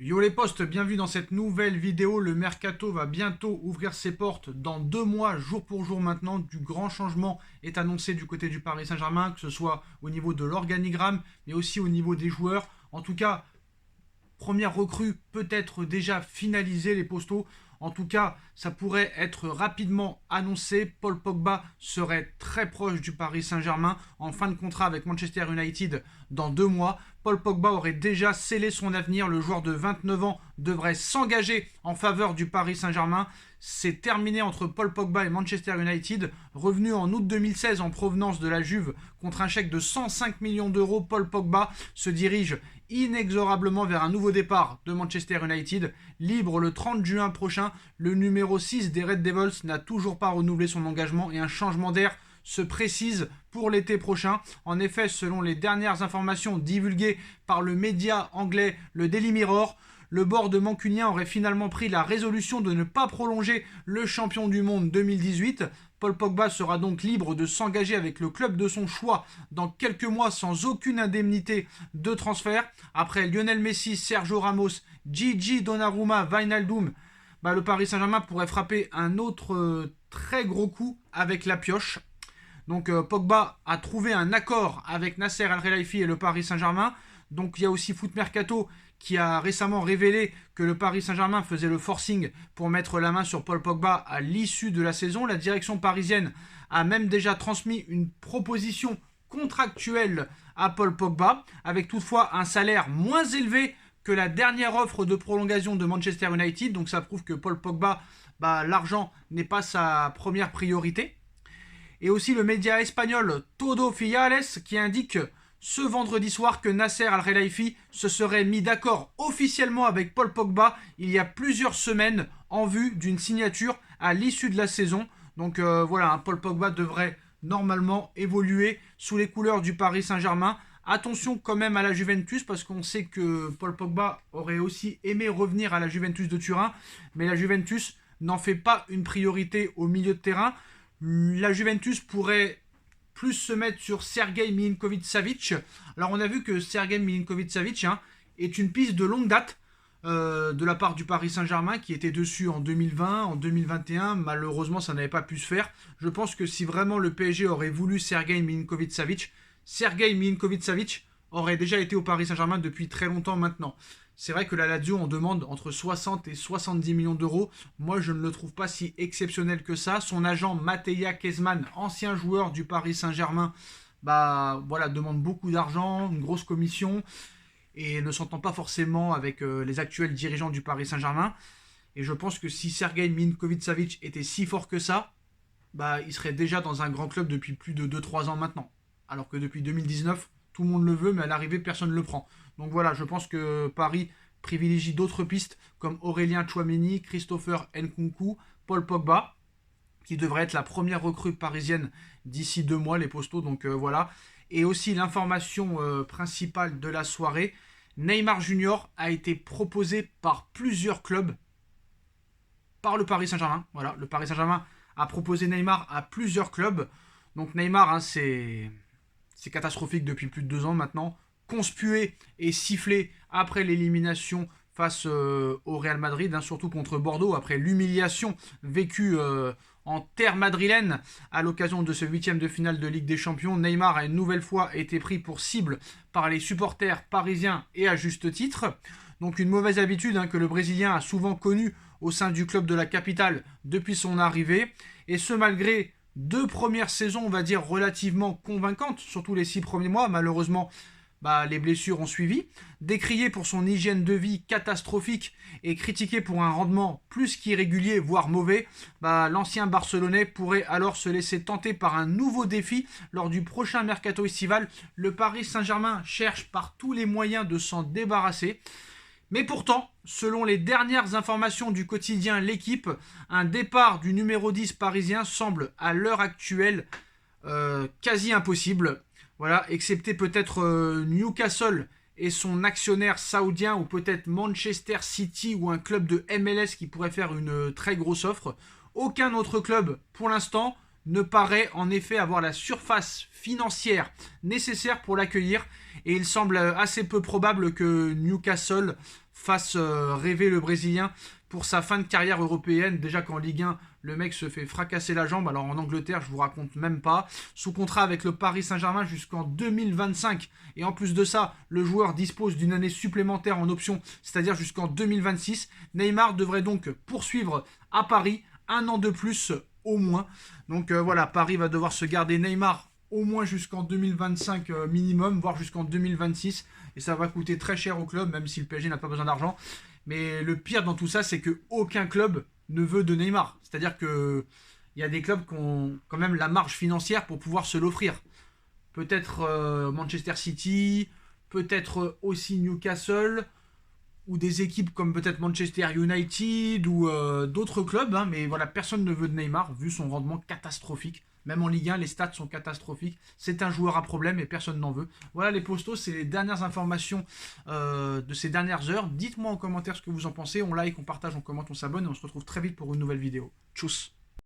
Yo les potes, bienvenue dans cette nouvelle vidéo. Le mercato va bientôt ouvrir ses portes dans 2 mois, jour pour jour maintenant. Du grand changement est annoncé du côté du Paris Saint-Germain, que ce soit au niveau de l'organigramme, mais aussi au niveau des joueurs. En tout cas, première recrue peut-être déjà finalisée, les postos. En tout cas, ça pourrait être rapidement annoncé. Paul Pogba serait très proche du Paris Saint-Germain en fin de contrat avec Manchester United dans 2 mois. Paul Pogba aurait déjà scellé son avenir. Le joueur de 29 ans devrait s'engager en faveur du Paris Saint-Germain. C'est terminé entre Paul Pogba et Manchester United. Revenu en août 2016 en provenance de la Juve contre un chèque de 105 millions d'euros, Paul Pogba se dirige inexorablement vers un nouveau départ de Manchester United. Libre le 30 juin prochain, le numéro 6 des Red Devils n'a toujours pas renouvelé son engagement et un changement d'air se précise pour l'été prochain. En effet, selon les dernières informations divulguées par le média anglais le Daily Mirror, le board mancunien aurait finalement pris la résolution de ne pas prolonger le champion du monde 2018. Paul Pogba sera donc libre de s'engager avec le club de son choix dans quelques mois sans aucune indemnité de transfert. Après Lionel Messi, Sergio Ramos, Gigi Donnarumma, Wijnaldum, le Paris Saint-Germain pourrait frapper un autre très gros coup avec la pioche. Donc Pogba a trouvé un accord avec Nasser Al-Khelaifi et le Paris Saint-Germain. Donc il y a aussi Foot Mercato qui a récemment révélé que le Paris Saint-Germain faisait le forcing pour mettre la main sur Paul Pogba à l'issue de la saison. La direction parisienne a même déjà transmis une proposition contractuelle à Paul Pogba, avec toutefois un salaire moins élevé que la dernière offre de prolongation de Manchester United. Donc ça prouve que Paul Pogba, l'argent n'est pas sa première priorité. Et aussi le média espagnol Todo Fiales qui indique ce vendredi soir que Nasser Al-Khelaifi se serait mis d'accord officiellement avec Paul Pogba il y a plusieurs semaines en vue d'une signature à l'issue de la saison. Donc voilà, Paul Pogba devrait normalement évoluer sous les couleurs du Paris Saint-Germain. Attention quand même à la Juventus parce qu'on sait que Paul Pogba aurait aussi aimé revenir à la Juventus de Turin, mais la Juventus n'en fait pas une priorité au milieu de terrain. La Juventus pourrait plus se mettre sur Sergej Milinkovic-Savic. Alors on a vu que Sergej Milinkovic-Savic est une piste de longue date de la part du Paris Saint-Germain qui était dessus en 2020, en 2021. Malheureusement, ça n'avait pas pu se faire. Je pense que si vraiment le PSG aurait voulu Sergej Milinkovic-Savic, Sergej Milinkovic-Savic aurait déjà été au Paris Saint-Germain depuis très longtemps maintenant. C'est vrai que la Lazio en demande entre 60 et 70 millions d'euros. Moi, je ne le trouve pas si exceptionnel que ça. Son agent Mateja Kezman, ancien joueur du Paris Saint-Germain, demande beaucoup d'argent, une grosse commission et ne s'entend pas forcément avec les actuels dirigeants du Paris Saint-Germain. Et je pense que si Sergej Milinkovic-Savic était si fort que ça, il serait déjà dans un grand club depuis plus de 2-3 ans maintenant. Alors que depuis 2019, tout le monde le veut, mais à l'arrivée, personne ne le prend. Donc voilà, je pense que Paris privilégie d'autres pistes comme Aurélien Tchouaméni, Christopher Nkunku, Paul Pogba, qui devrait être la première recrue parisienne d'ici 2 mois, les postaux. Donc voilà. Et aussi l'information principale de la soirée, Neymar Junior a été proposé par plusieurs clubs par le Paris Saint-Germain. Voilà, le Paris Saint-Germain a proposé Neymar à plusieurs clubs. Donc Neymar, c'est catastrophique depuis plus de 2 ans maintenant. Conspué et sifflé après l'élimination face au Real Madrid, surtout contre Bordeaux, après l'humiliation vécue en terre madrilène à l'occasion de ce 8e de finale de Ligue des Champions. Neymar a une nouvelle fois été pris pour cible par les supporters parisiens et à juste titre. Donc une mauvaise habitude que le Brésilien a souvent connue au sein du club de la capitale depuis son arrivée. Et ce malgré 2 premières saisons, on va dire, relativement convaincantes, surtout les 6 premiers mois. Malheureusement, les blessures ont suivi. Décrié pour son hygiène de vie catastrophique et critiqué pour un rendement plus qu'irrégulier, voire mauvais, l'ancien Barcelonais pourrait alors se laisser tenter par un nouveau défi lors du prochain mercato estival. Le Paris Saint-Germain cherche par tous les moyens de s'en débarrasser. Mais pourtant, selon les dernières informations du quotidien L'Équipe, un départ du numéro 10 parisien semble à l'heure actuelle quasi impossible. Voilà, excepté peut-être Newcastle et son actionnaire saoudien, ou peut-être Manchester City ou un club de MLS qui pourrait faire une très grosse offre. Aucun autre club, pour l'instant, ne paraît en effet avoir la surface financière nécessaire pour l'accueillir et il semble assez peu probable que Newcastle fasse rêver le Brésilien pour sa fin de carrière européenne. Déjà qu'en Ligue 1, le mec se fait fracasser la jambe. Alors en Angleterre, je vous raconte même pas. Sous contrat avec le Paris Saint-Germain jusqu'en 2025. Et en plus de ça, le joueur dispose d'une année supplémentaire en option, c'est-à-dire jusqu'en 2026. Neymar devrait donc poursuivre à Paris un an de plus au moins. Donc voilà, Paris va devoir se garder Neymar au moins jusqu'en 2025 minimum, voire jusqu'en 2026. Et ça va coûter très cher au club, même si le PSG n'a pas besoin d'argent. Mais le pire dans tout ça, c'est qu'aucun club ne veut de Neymar. C'est-à-dire qu'il y a des clubs qui ont quand même la marge financière pour pouvoir se l'offrir. Peut-être Manchester City, peut-être aussi Newcastle, ou des équipes comme peut-être Manchester United ou d'autres clubs, hein, mais voilà, personne ne veut de Neymar vu son rendement catastrophique. Même en Ligue 1, les stats sont catastrophiques. C'est un joueur à problème et personne n'en veut. Voilà les postos, c'est les dernières informations de ces dernières heures. Dites-moi en commentaire ce que vous en pensez. On like, on partage, on commente, on s'abonne et on se retrouve très vite pour une nouvelle vidéo. Tchuss.